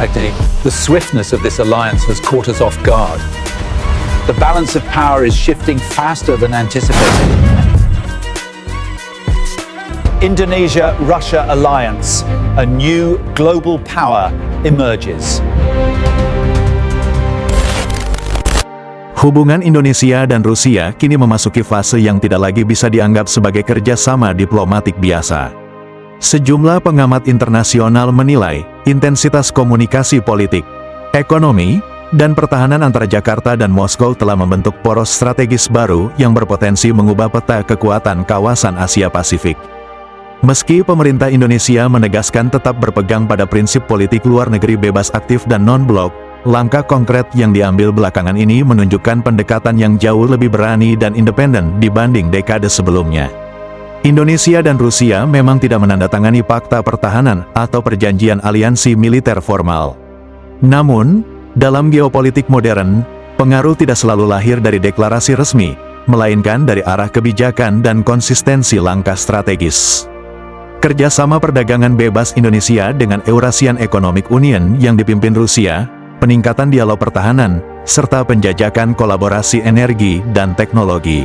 The swiftness of this alliance has caught us off guard. The balance of power is shifting faster than anticipated. Indonesia-Russia alliance, a new global power emerges. Hubungan Indonesia dan Rusia kini memasuki fase yang tidak lagi bisa dianggap sebagai kerjasama diplomatik biasa. Sejumlah pengamat internasional menilai, intensitas komunikasi politik, ekonomi, dan pertahanan antara Jakarta dan Moskow telah membentuk poros strategis baru yang berpotensi mengubah peta kekuatan kawasan Asia Pasifik. Meski pemerintah Indonesia menegaskan tetap berpegang pada prinsip politik luar negeri bebas aktif dan non-blok, langkah konkret yang diambil belakangan ini menunjukkan pendekatan yang jauh lebih berani dan independen dibanding dekade sebelumnya. Indonesia dan Rusia memang tidak menandatangani fakta pertahanan atau perjanjian aliansi militer formal. Namun, dalam geopolitik modern, pengaruh tidak selalu lahir dari deklarasi resmi, melainkan dari arah kebijakan dan konsistensi langkah strategis. Kerjasama perdagangan bebas Indonesia dengan Eurasian Economic Union yang dipimpin Rusia, peningkatan dialog pertahanan, serta penjajakan kolaborasi energi dan teknologi,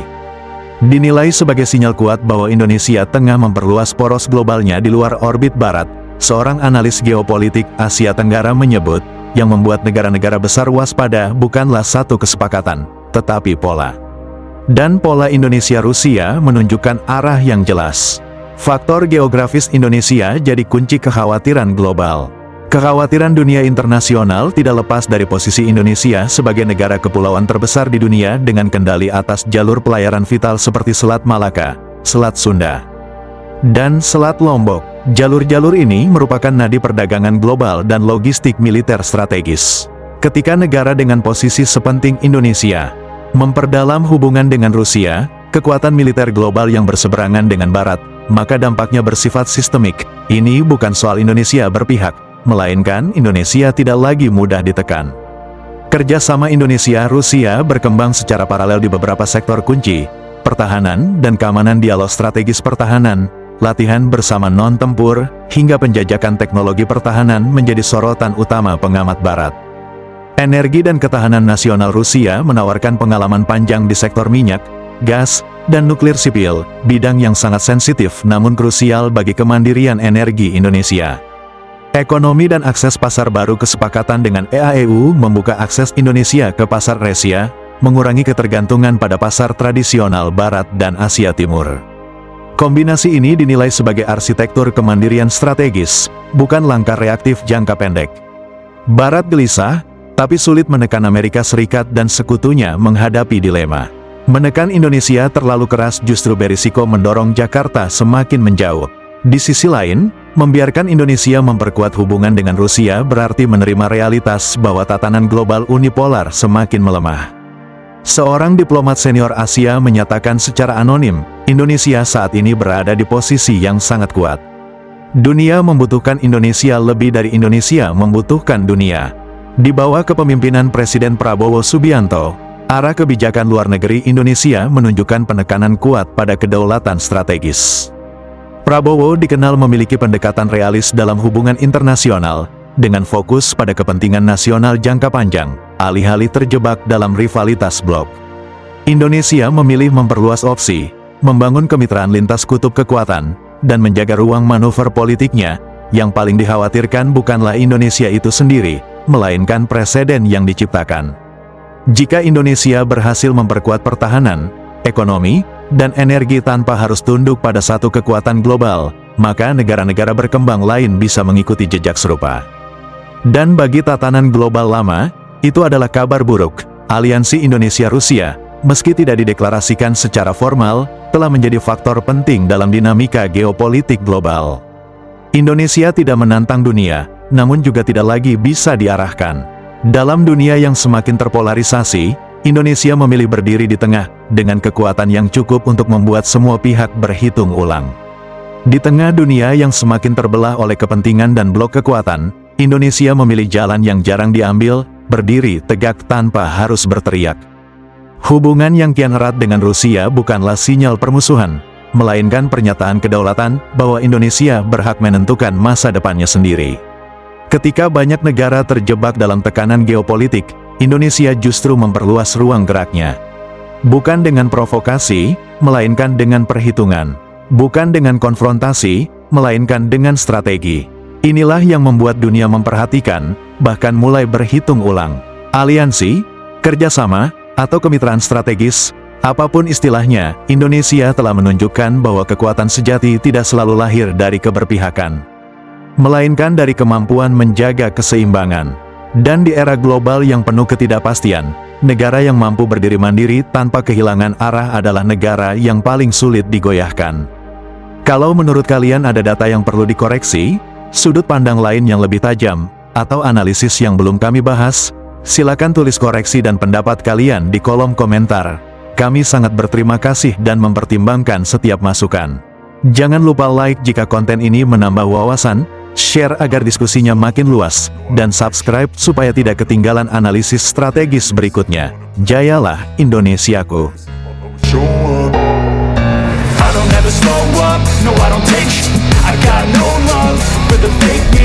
dinilai sebagai sinyal kuat bahwa Indonesia tengah memperluas poros globalnya di luar orbit Barat. Seorang analis geopolitik Asia Tenggara menyebut, yang membuat negara-negara besar waspada bukanlah satu kesepakatan, tetapi pola. Dan pola Indonesia-Rusia menunjukkan arah yang jelas. Faktor geografis Indonesia jadi kunci kekhawatiran global. Kekhawatiran dunia internasional tidak lepas dari posisi Indonesia sebagai negara kepulauan terbesar di dunia dengan kendali atas jalur pelayaran vital seperti Selat Malaka, Selat Sunda, dan Selat Lombok. Jalur-jalur ini merupakan nadi perdagangan global dan logistik militer strategis. Ketika negara dengan posisi sepenting Indonesia memperdalam hubungan dengan Rusia, kekuatan militer global yang berseberangan dengan Barat, maka dampaknya bersifat sistemik. Ini bukan soal Indonesia berpihak, melainkan Indonesia tidak lagi mudah ditekan. Kerjasama Indonesia-Rusia berkembang secara paralel di beberapa sektor kunci, pertahanan dan keamanan, dialog strategis pertahanan, latihan bersama non-tempur, hingga penjajakan teknologi pertahanan menjadi sorotan utama pengamat Barat. Energi dan ketahanan nasional Rusia menawarkan pengalaman panjang di sektor minyak, gas, dan nuklir sipil, bidang yang sangat sensitif namun krusial bagi kemandirian energi Indonesia. Ekonomi dan akses pasar baru. Kesepakatan dengan EAEU membuka akses Indonesia ke pasar Asia, mengurangi ketergantungan pada pasar tradisional Barat dan Asia Timur. Kombinasi ini dinilai sebagai arsitektur kemandirian strategis, bukan langkah reaktif jangka pendek. Barat gelisah, tapi sulit menekan Amerika Serikat dan sekutunya menghadapi dilema. Menekan Indonesia terlalu keras justru berisiko mendorong Jakarta semakin menjauh. Di sisi lain, membiarkan Indonesia memperkuat hubungan dengan Rusia berarti menerima realitas bahwa tatanan global unipolar semakin melemah. Seorang diplomat senior Asia menyatakan secara anonim, Indonesia saat ini berada di posisi yang sangat kuat. Dunia membutuhkan Indonesia lebih dari Indonesia membutuhkan dunia. Di bawah kepemimpinan Presiden Prabowo Subianto, arah kebijakan luar negeri Indonesia menunjukkan penekanan kuat pada kedaulatan strategis. Prabowo dikenal memiliki pendekatan realis dalam hubungan internasional, dengan fokus pada kepentingan nasional jangka panjang, alih-alih terjebak dalam rivalitas blok. Indonesia memilih memperluas opsi, membangun kemitraan lintas kutub kekuatan, dan menjaga ruang manuver politiknya. Yang paling dikhawatirkan bukanlah Indonesia itu sendiri, melainkan preseden yang diciptakan. Jika Indonesia berhasil memperkuat pertahanan, ekonomi, dan energi tanpa harus tunduk pada satu kekuatan global, maka negara-negara berkembang lain bisa mengikuti jejak serupa. Dan bagi tatanan global lama, itu adalah kabar buruk. Aliansi Indonesia-Rusia, meski tidak dideklarasikan secara formal, telah menjadi faktor penting dalam dinamika geopolitik global. Indonesia tidak menantang dunia, namun juga tidak lagi bisa diarahkan. Dalam dunia yang semakin terpolarisasi, Indonesia memilih berdiri di tengah, dengan kekuatan yang cukup untuk membuat semua pihak berhitung ulang. Di tengah dunia yang semakin terbelah oleh kepentingan dan blok kekuatan, Indonesia memilih jalan yang jarang diambil, berdiri tegak tanpa harus berteriak. Hubungan yang kian erat dengan Rusia bukanlah sinyal permusuhan, melainkan pernyataan kedaulatan bahwa Indonesia berhak menentukan masa depannya sendiri. Ketika banyak negara terjebak dalam tekanan geopolitik, Indonesia justru memperluas ruang geraknya. Bukan dengan provokasi, melainkan dengan perhitungan. Bukan dengan konfrontasi, melainkan dengan strategi. Inilah yang membuat dunia memperhatikan, bahkan mulai berhitung ulang. Aliansi, kerjasama, atau kemitraan strategis, apapun istilahnya, Indonesia telah menunjukkan bahwa kekuatan sejati tidak selalu lahir dari keberpihakan, melainkan dari kemampuan menjaga keseimbangan. Dan di era global yang penuh ketidakpastian, negara yang mampu berdiri mandiri tanpa kehilangan arah adalah negara yang paling sulit digoyahkan. Kalau menurut kalian ada data yang perlu dikoreksi, sudut pandang lain yang lebih tajam, atau analisis yang belum kami bahas, silakan tulis koreksi dan pendapat kalian di kolom komentar. Kami sangat berterima kasih dan mempertimbangkan setiap masukan. Jangan lupa like jika konten ini menambah wawasan, share agar diskusinya makin luas, dan subscribe supaya tidak ketinggalan analisis strategis berikutnya. Jayalah Indonesiaku! I don't ever slow up, no I don't take sh- I got no love for the fake